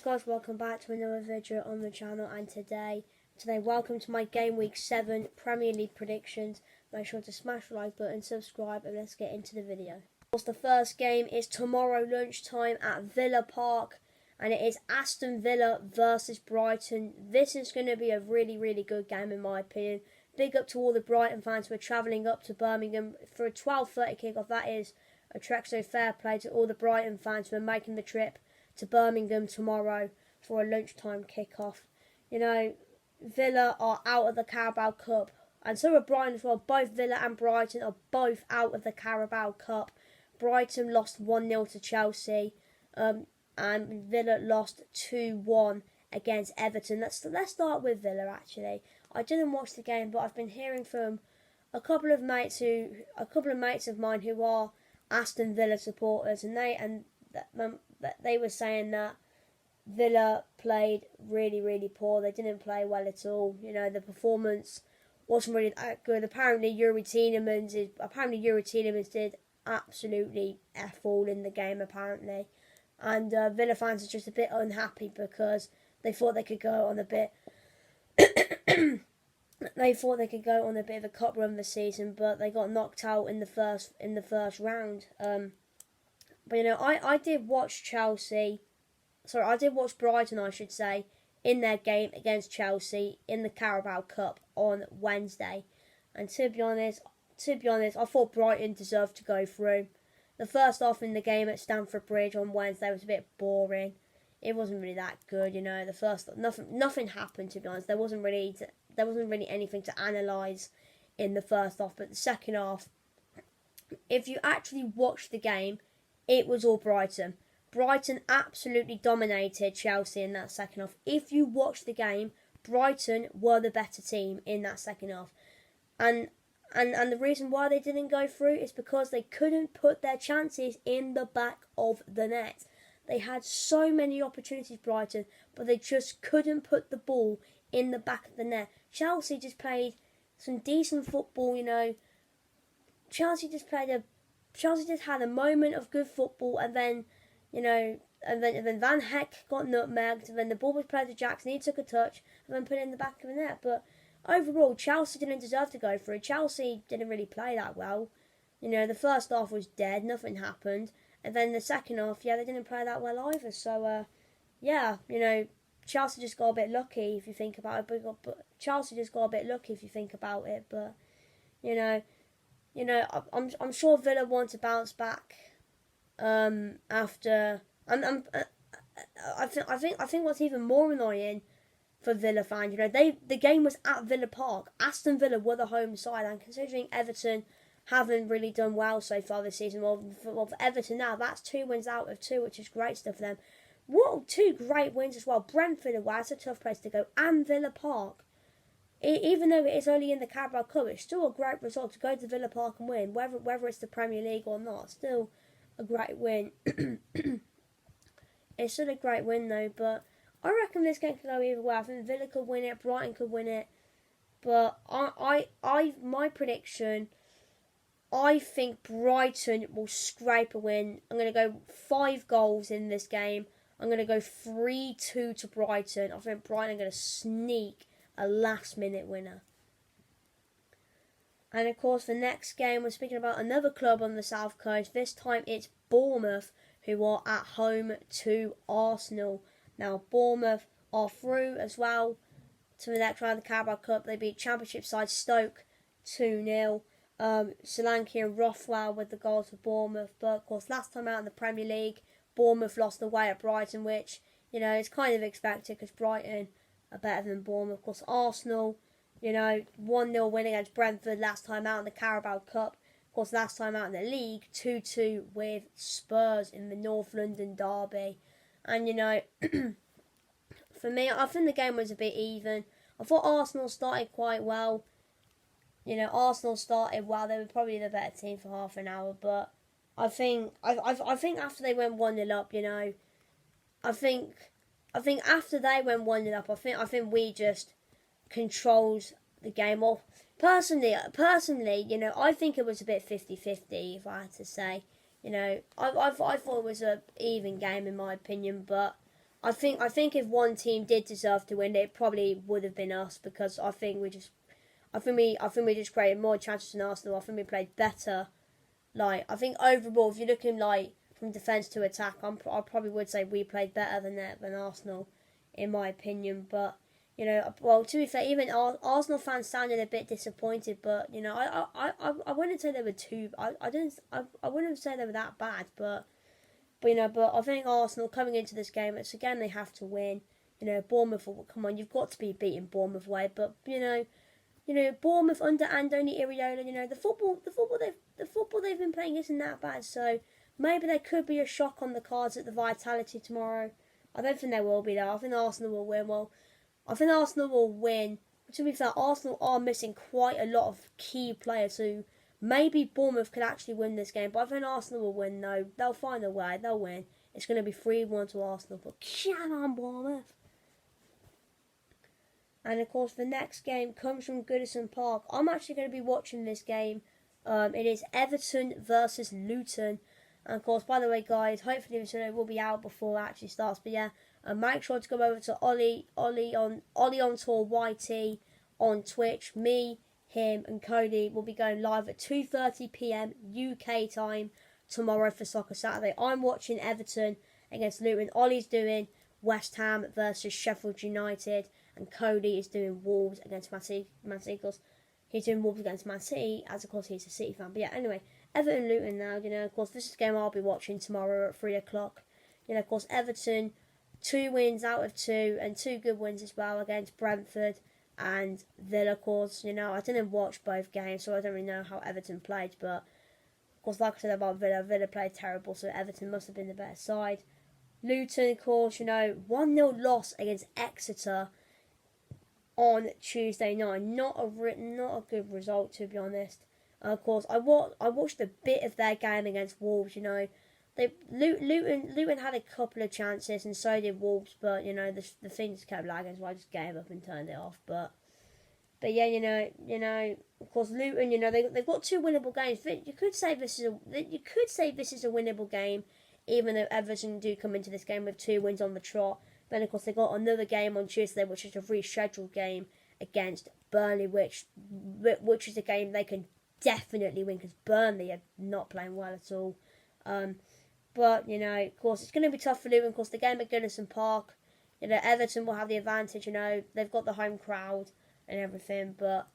guys, welcome back to another video on the channel, and today welcome to my Game Week 7 Premier League predictions. Make sure to smash the like button, subscribe, and let's get into the video. Of course, the first game is tomorrow lunchtime at Villa Park, and it is Aston Villa versus Brighton. This is going to be a really good game in my opinion. Big up to all the Brighton fans who are travelling up to Birmingham for a 12:30 kickoff. That is a trek, so fair play to all the Brighton fans who are making the trip to Birmingham tomorrow for a lunchtime kickoff. You know, Villa are out of the Carabao Cup, and so are Brighton as well. Both Villa and Brighton are both out of the Carabao Cup. Brighton lost 1-0 to Chelsea, and Villa lost 2-1 against Everton. Let's start with Villa. Actually, I didn't watch the game, but I've been hearing from a couple of mates of mine who are Aston Villa supporters, and they were saying that Villa played really poor. They didn't play well at all. You know, the performance wasn't really that good. Apparently Yuri Tielemans did absolutely F all in the game apparently, and Villa fans are just a bit unhappy because they thought they could go on a bit. They thought they could go on a bit of a cup run this season, but they got knocked out in the first round. But you know, I did watch Brighton, I should say, in their game against Chelsea in the Carabao Cup on Wednesday. And to be honest, I thought Brighton deserved to go through. The first half in the game at Stamford Bridge on Wednesday was a bit boring. It wasn't really that good, you know. The first nothing happened, to be honest. There wasn't really anything to analyse in the first half, but the second half, if you actually watch the game, it was all Brighton. Brighton absolutely dominated Chelsea in that second half. If you watch the game, Brighton were the better team in that second half. And the reason why they didn't go through is because they couldn't put their chances in the back of the net. They had so many opportunities, Brighton, but they just couldn't put the ball in the back of the net. Chelsea just played some decent football, you know. Chelsea just had a moment of good football, and then, you know, and then Van Heck got nutmegged, and then the ball was played to Jackson. He took a touch and then put it in the back of the net. But overall, Chelsea didn't deserve to go through. Chelsea didn't really play that well. You know, the first half was dead, nothing happened, and then the second half, yeah, they didn't play that well either. So, yeah, you know, Chelsea just got a bit lucky if you think about it. But Chelsea just got a bit lucky if you think about it. But you know, I'm sure Villa want to bounce back. After I think what's even more annoying for Villa fans, you know, the game was at Villa Park. Aston Villa were the home side, and considering Everton haven't really done well so far this season, well for Everton now, that's 2 wins out of 2, which is great stuff for them. What 2 great wins as well. Brentford away, that's a tough place to go, and Villa Park. Even though it is only in the Carabao Cup, it's still a great result to go to Villa Park and win, whether it's the Premier League or not. Still a great win. It's still a great win though, but I reckon this game could go either way. I think Villa could win it, Brighton could win it, but my prediction, I think Brighton will scrape a win. I'm going to go 5 goals in this game. I'm going to go 3-2 to Brighton. I think Brighton are going to sneak a last-minute winner. And of course, the next game, we're speaking about another club on the south coast. This time it's Bournemouth, who are at home to Arsenal. Now, Bournemouth are through as well to the next round of the Carabao Cup. They beat Championship side Stoke 2-0. Solanke and Rothwell with the goals for Bournemouth. But of course, last time out in the Premier League, Bournemouth lost away at Brighton, which, you know, is kind of expected because Brighton are better than Bournemouth. Of course, Arsenal, you know, 1-0 win against Brentford last time out in the Carabao Cup. Of course, last time out in the league, 2-2 with Spurs in the North London derby. And, you know, for me, I think the game was a bit even. I thought Arsenal started quite well. You know, Arsenal started well. They were probably the better team for half an hour, but I think after they went 1-0 up, you know, I think after they went 1-0 up, I think we just controlled the game. Well, personally, you know, I think it was a bit 50-50, if I had to say. You know, I thought it was a even game in my opinion, but I think if one team did deserve to win, it probably would have been us because I think we just created more chances than Arsenal. I think we played better. Like I think overall, if you're looking like from defence to attack, I probably would say we played better than Arsenal, in my opinion. But well, to be fair, even Arsenal fans sounded a bit disappointed. But I wouldn't say they were too. I wouldn't say they were that bad. But I think Arsenal coming into this game, it's again they have to win. Bournemouth. Come on, you've got to be beating Bournemouth away. But Bournemouth under Andoni Iraola. The football they've been playing isn't that bad. So maybe there could be a shock on the cards at the Vitality tomorrow. I don't think there will be though. I think Arsenal will win. Well, I think Arsenal will win. To be fair, Arsenal are missing quite a lot of key players who maybe Bournemouth could actually win this game. But I think Arsenal will win though. They'll find a way. They'll win. It's going to be 3-1 to Arsenal. But come on, Bournemouth. And of course, the next game comes from Goodison Park. I'm actually going to be watching this game. It is Everton versus Luton. And of course, by the way, guys, hopefully this video will be out before it actually starts. But yeah, make sure to go over to Ollie on Tour YT on Twitch. Me, him, and Cody will be going live at 2:30 p.m. UK time tomorrow for Soccer Saturday. I'm watching Everton against Luton. Ollie's doing West Ham versus Sheffield United. And Cody is doing Wolves against Man City. He's doing Wolves against Man City, as of course he's a City fan. But yeah, anyway, Everton Luton now. Of course, this is a game I'll be watching tomorrow at 3 o'clock. Of course, Everton, 2 wins out of 2, and 2 good wins as well against Brentford and Villa. Of course, I didn't watch both games, so I don't really know how Everton played. But of course, like I said about Villa played terrible, so Everton must have been the better side. Luton, of course, 1-0 loss against Exeter on Tuesday night. Not a good result, to be honest. Of course, I watched a bit of their game against Wolves. Luton had a couple of chances, and so did Wolves. But the thing just kept lagging, so I just gave up and turned it off. But yeah, of course, Luton. They've got 2 winnable games. You could say this is a winnable game, even though Everton do come into this game with 2 wins on the trot. Then, of course, they got another game on Tuesday, which is a rescheduled game against Burnley, which is a game they can definitely win because Burnley are not playing well at all. But, of course, it's going to be tough for Luton. Of course, the game at Goodison Park, Everton will have the advantage. They've got the home crowd and everything. But,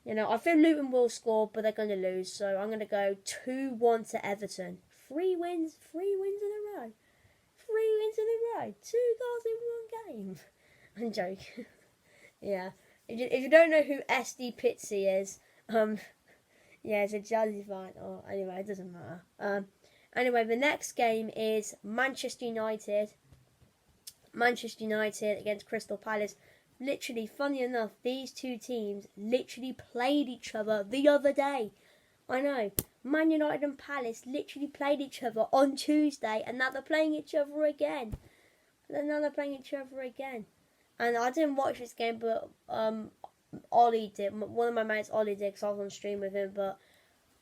I feel Luton will score, but they're going to lose. So I'm going to go 2-1 to Everton. 3 wins in a row. 3 wins in a row. 2 goals in 1 game. I'm joking. Yeah. If you don't know who SD Pizzi is, yeah, it's a Chelsea fan. Oh, anyway, it doesn't matter. Anyway, the next game is Manchester United. Manchester United against Crystal Palace. Literally, funny enough, these 2 teams literally played each other the other day. I know. Man United and Palace literally played each other on Tuesday, and now they're playing each other again. And I didn't watch this game, but Ollie did. One of my mates, Ollie, did, because I was on stream with him. But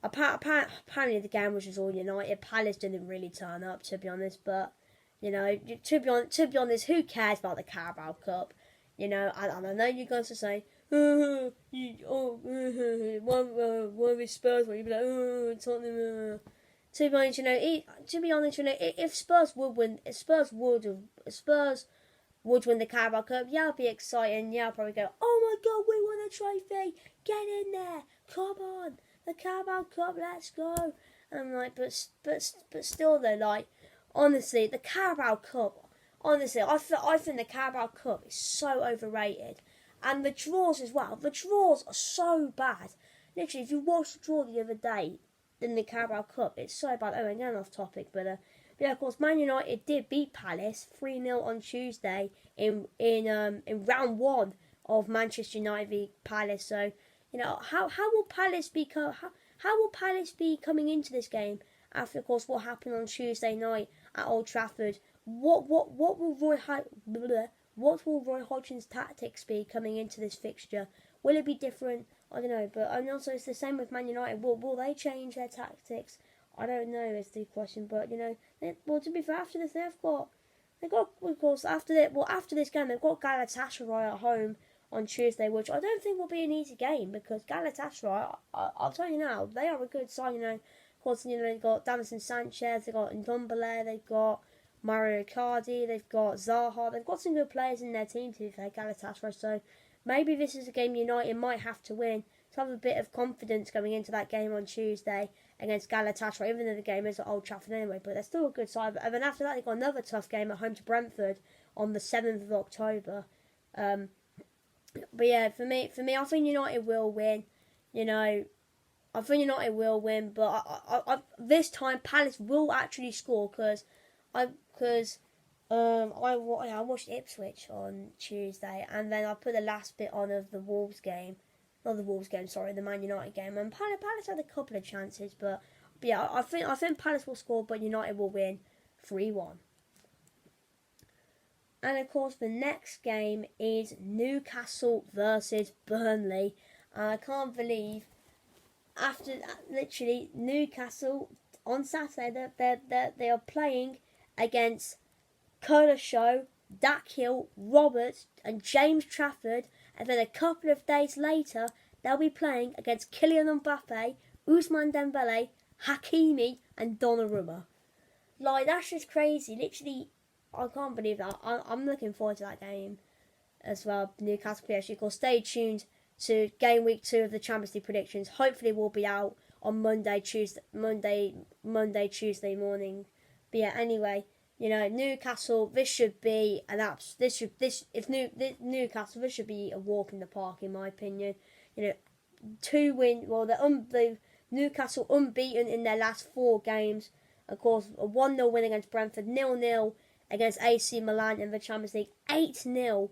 apparently the game was just all United. Palace didn't really turn up, to be honest. But to be honest, who cares about the Carabao Cup? And I know you're going to say, one with Spurs, where you'd be like, Tottenham. To be honest, if Spurs would win, win the Carabao Cup, yeah, it'd be exciting. Yeah, I'll probably go, oh my God, we won a trophy! Get in there! Come on, the Carabao Cup, let's go! And I'm like, but still though, like, honestly, the Carabao Cup. Honestly, I think the Carabao Cup is so overrated. And the draws as well. The draws are so bad. Literally, if you watched the draw the other day in the Carabao Cup, it's so bad. Oh, again off topic, but yeah, of course, Man United did beat Palace 3-0 on Tuesday in round 1 of Manchester United v Palace. So, how will Palace be coming into this game after, of course, what happened on Tuesday night at Old Trafford? What will Roy Hodgson's tactics be coming into this fixture? Will it be different? I don't know. But also it's the same with Man United. Will they change their tactics? I don't know is the question. But to be fair, after this they've got They got, of course, after this game, they've got Galatasaray at home on Tuesday, which I don't think will be an easy game because Galatasaray, I'll tell you now, they are a good side. Of course, they've got Davinson Sanchez, they've got Ndombele, they've got Mario Icardi, they've got Zaha, they've got some good players in their team, to be fair, Galatasaray. So maybe this is a game United might have to win to have a bit of confidence going into that game on Tuesday against Galatasaray, even though the game is at Old Trafford anyway, but they're still a good side. And then after that, they've got another tough game at home to Brentford on the 7th of October. But yeah, for me, I think United will win. I think United will win, but I this time Palace will actually score because I watched Ipswich on Tuesday, and then I put the last bit on of the Wolves game. Not the Wolves game, sorry, the Man United game. And Palace had a couple of chances, but yeah, I think Palace will score, but United will win 3-1. And of course, the next game is Newcastle versus Burnley. And I can't believe after literally Newcastle on Saturday they are playing against Show, Dak Hill, Roberts, and James Trafford. And then a couple of days later, they'll be playing against Kylian Mbappe, Ousmane Dembele, Hakimi, and Donnarumma. Like, that's just crazy. Literally, I can't believe that. I'm looking forward to that game as well. Newcastle PSG. Of course, stay tuned to game week 2 of the Champions League predictions. Hopefully, we'll be out on Monday, Tuesday morning. But yeah, anyway. Newcastle. This should be Newcastle. This should be a walk in the park, in my opinion. 2 win. Well, the Newcastle unbeaten in their last 4 games. Of course, a 1-0 win against Brentford, 0-0 against AC Milan in the Champions League, 8-0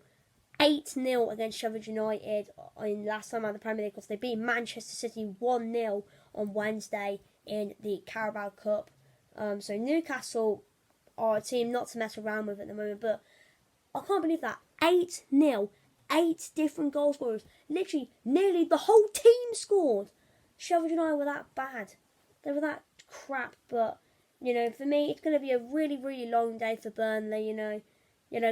against Sheffield United in last time out of the Premier League. Because they beat Manchester City 1-0 on Wednesday in the Carabao Cup. So Newcastle are a team not to mess around with at the moment, but I can't believe that 8-0, 8 different goal scorers, literally nearly the whole team scored. Sheffield United were that bad, they were that crap. But for me, it's going to be a really, really long day for Burnley. Of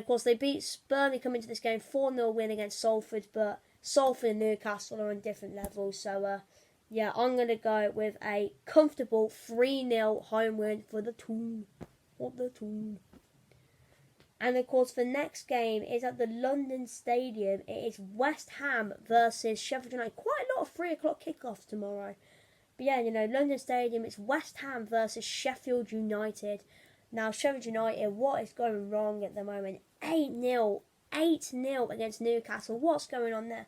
course they beat Burnley coming into this game 4-0 win against Salford, but Salford and Newcastle are on different levels. So yeah, I'm going to go with a comfortable 3-0 home win for the Toon. And of course, the next game is at the London Stadium. It is West Ham versus Sheffield United. Quite a lot of 3 o'clock kickoffs tomorrow. But yeah, London Stadium, it's West Ham versus Sheffield United. Now, Sheffield United, what is going wrong at the moment? 8-0 against Newcastle. What's going on there?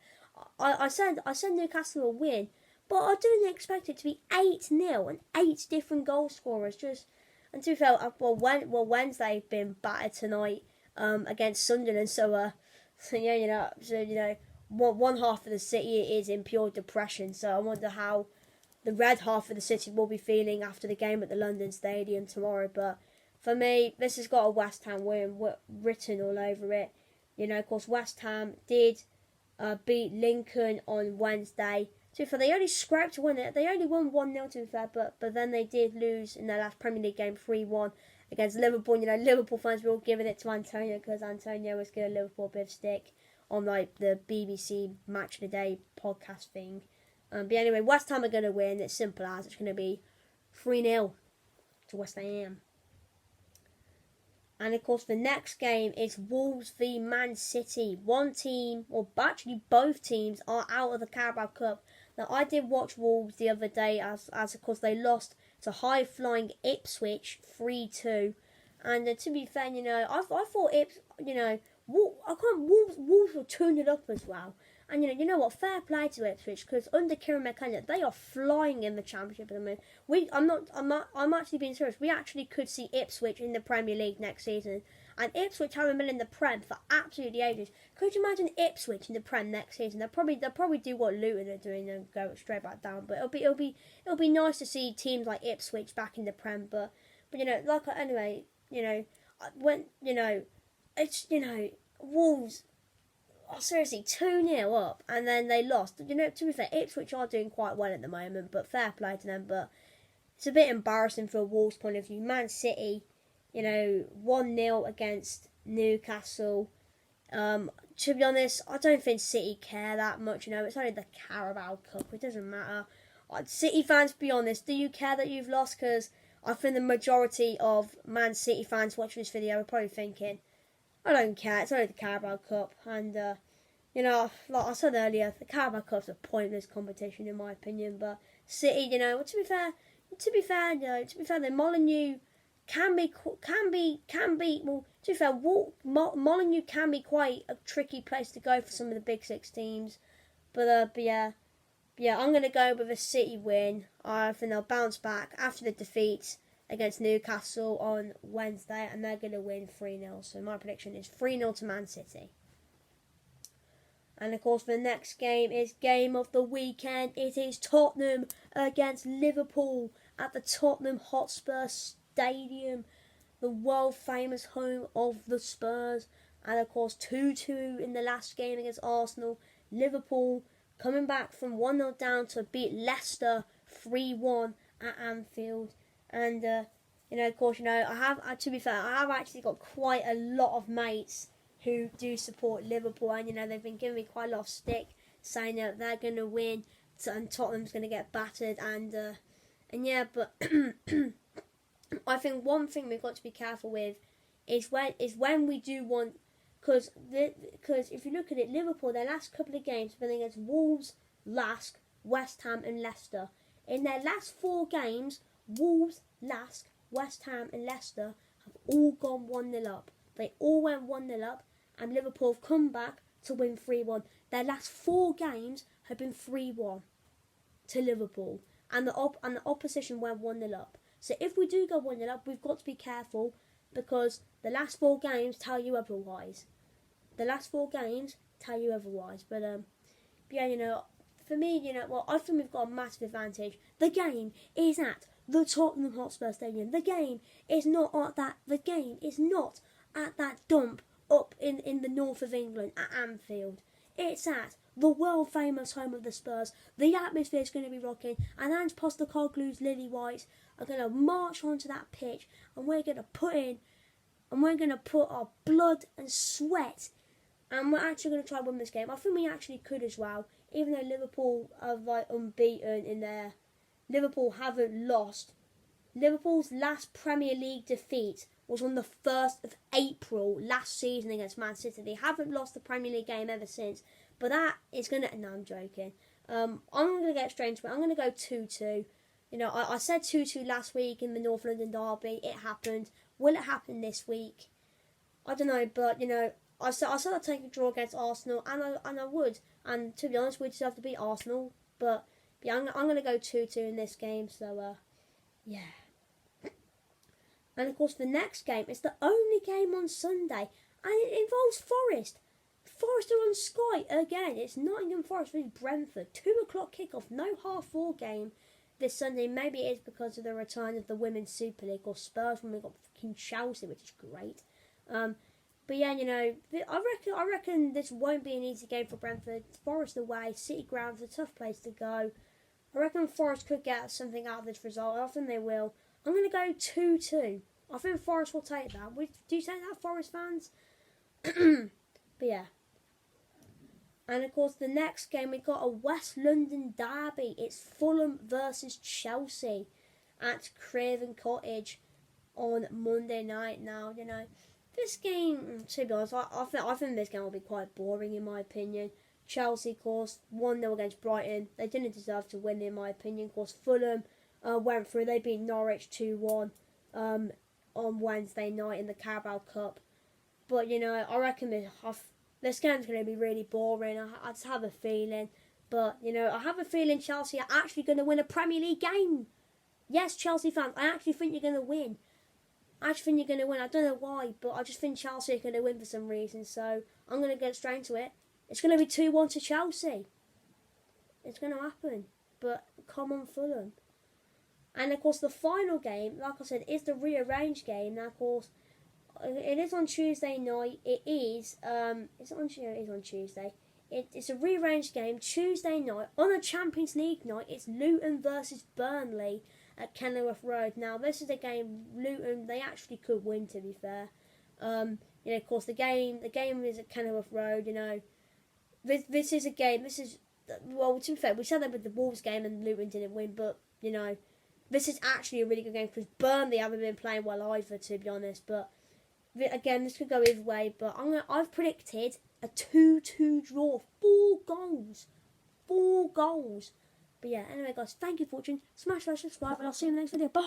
I said Newcastle will win, but I didn't expect it to be 8-0 and 8 different goal scorers. And to be fair, Wednesday been battered tonight against Sunderland. So one half of the city is in pure depression. So I wonder how the red half of the city will be feeling after the game at the London Stadium tomorrow. But for me, this has got a West Ham win written all over it. Of course, West Ham did beat Lincoln on Wednesday. To be fair, they only scraped to win it. They only won 1-0 to be fair, but then they did lose in their last Premier League game 3-1 against Liverpool. Liverpool fans were all giving it to Antonio because Antonio was giving Liverpool a bit of stick on the BBC Match of the Day podcast thing. But anyway, West Ham are going to win. It's simple as. It's going to be 3-0 to West Ham. And of course, the next game is Wolves v Man City. One team, or actually both teams, are out of the Carabao Cup. Now, I did watch Wolves the other day as of course they lost to high-flying Ipswich 3-2. And to be fair, I thought Wolves were 2-0 up as well. And you know what? Fair play to Ipswich because under Kieran McKenna, they are flying in the Championship at the moment. I'm actually being serious. We actually could see Ipswich in the Premier League next season, and Ipswich haven't been in the Prem for absolutely ages. Could you imagine Ipswich in the Prem next season? They'll probably do what Luton are doing and go straight back down. But it'll be nice to see teams like Ipswich back in the Prem. But it's Wolves. Oh, seriously, 2-0 up, and then they lost. To be fair, Ipswich are doing quite well at the moment, but fair play to them. But it's a bit embarrassing for a Wolves point of view. Man City, 1-0 against Newcastle. To be honest, I don't think City care that much. It's only the Carabao Cup. It doesn't matter. City fans, be honest, do you care that you've lost? Because I think the majority of Man City fans watching this video are probably thinking, I don't care, it's only the Carabao Cup. And, like I said earlier, the Carabao Cup's a pointless competition in my opinion. But City, to be fair, the Molineux can be. Well, to be fair, Molineux can be quite a tricky place to go for some of the big six teams. But yeah, I'm gonna go with a City win. I think they'll bounce back after the defeat against Newcastle on Wednesday, and they're gonna win 3-0. So my prediction is 3-0 to Man City. And of course, the next game is game of the weekend. It is Tottenham against Liverpool at the Tottenham Hotspur Stadium, the world famous home of the Spurs. And of course, 2-2 in the last game against Arsenal. Liverpool coming back from 1-0 down to beat Leicester 3-1 at Anfield. And of course, to be fair, I have actually got quite a lot of mates who do support Liverpool, and they've been giving me quite a lot of stick, saying that they're going to win and Tottenham's going to get battered, and yeah, but I think one thing we've got to be careful with is when we do want, because if you look at it, Liverpool, their last couple of games have been against Wolves, Lask, West Ham and Leicester. In their last 4 games, Wolves, Lask, West Ham and Leicester have all gone 1-0 up. They all went 1-0 up, and Liverpool have come back to win 3-1. Their last 4 games have been 3-1 to Liverpool, and the opposition went 1-0 up. So if we do go 1-0 up, we've got to be careful, because the last 4 games tell you otherwise. The last 4 games tell you otherwise. But yeah, for me, I think we've got a massive advantage. The game is at the Tottenham Hotspur Stadium. The game is not at that dump up in the north of England at Anfield. It's at the world famous home of the Spurs. The atmosphere is going to be rocking, and Ange Postecoglou's Lily Whites are going to march onto that pitch, and we're going to put our blood and sweat, and we're actually going to try and win this game. I think we actually could as well, even though Liverpool are unbeaten in there. Liverpool haven't lost. Liverpool's last Premier League defeat was on the 1st of April last season against Man City. They haven't lost the Premier League game ever since. But that is going to... No, I'm joking. I'm going to get straight into it. I'm going to go 2-2. I said 2-2 last week in the North London derby. It happened. Will it happen this week? I don't know, but, I said I'd take a draw against Arsenal, and I would. And to be honest, we deserve to beat Arsenal. But yeah, I'm going to go 2-2 in this game. So, yeah. And of course, the next game is the only game on Sunday, and it involves Forest. Forest are on Sky again. It's Nottingham Forest v Brentford. 2:00 kickoff. No half-4 game this Sunday. Maybe it is because of the return of the Women's Super League, or Spurs when we got fucking Chelsea, which is great. But yeah, I reckon this won't be an easy game for Brentford. Forest away, City ground's a tough place to go. I reckon Forest could get something out of this result. I think they will. I'm going to go 2-2. I think Forest will take that. Do you take that, Forest fans? But yeah. And of course, the next game, we got a West London derby. It's Fulham versus Chelsea at Craven Cottage on Monday night. Now, this game, to be honest, I think this game will be quite boring in my opinion. Chelsea, of course, 1-0 against Brighton. They didn't deserve to win in my opinion. Of course, Fulham went through. They beat Norwich 2-1 on Wednesday night in the Carabao Cup. But, I reckon this game's going to be really boring. I just have a feeling. But, I have a feeling Chelsea are actually going to win a Premier League game. Yes, Chelsea fans, I actually think you're going to win. I don't know why, but I just think Chelsea are going to win for some reason. So, I'm going to get straight into it. It's going to be 2-1 to Chelsea. It's going to happen. But, come on, Fulham. And, of course, the final game, like I said, is the rearranged game. Now, of course, it is on Tuesday night. It is on Tuesday. It's a rearranged game Tuesday night on a Champions League night. It's Luton versus Burnley at Kenilworth Road. Now, this is a game Luton, they actually could win, to be fair. Of course, the game is at Kenilworth Road, This is a game, well, to be fair, we said that with the Wolves game and Luton didn't win, but, this is actually a really good game because Burnley haven't been playing well either, to be honest. But, again, this could go either way, but I've predicted a 2-2 draw. 4 goals. 4 goals. But yeah, anyway, guys, thank you for watching. Smash that subscribe, and I'll see you in the next video. Bye.